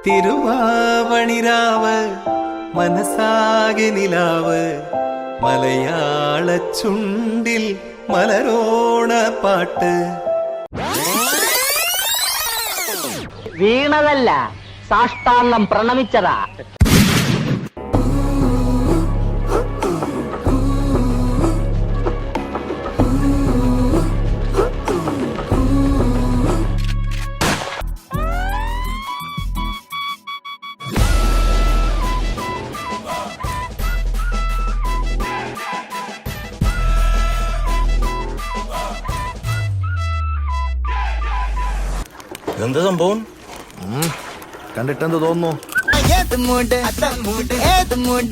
തിരുവാവണിരാവ് മനസാകെ നിലാവ് മലയാള ചുണ്ടിൽ മലരോണ പാട്ട്. വീണതല്ല, സാഷ്ടാംഗം പ്രണമിച്ചതാ. എന്താ സംഭവം? കണ്ടിട്ടെന്ത് തോന്നുന്നു? മൂഡ്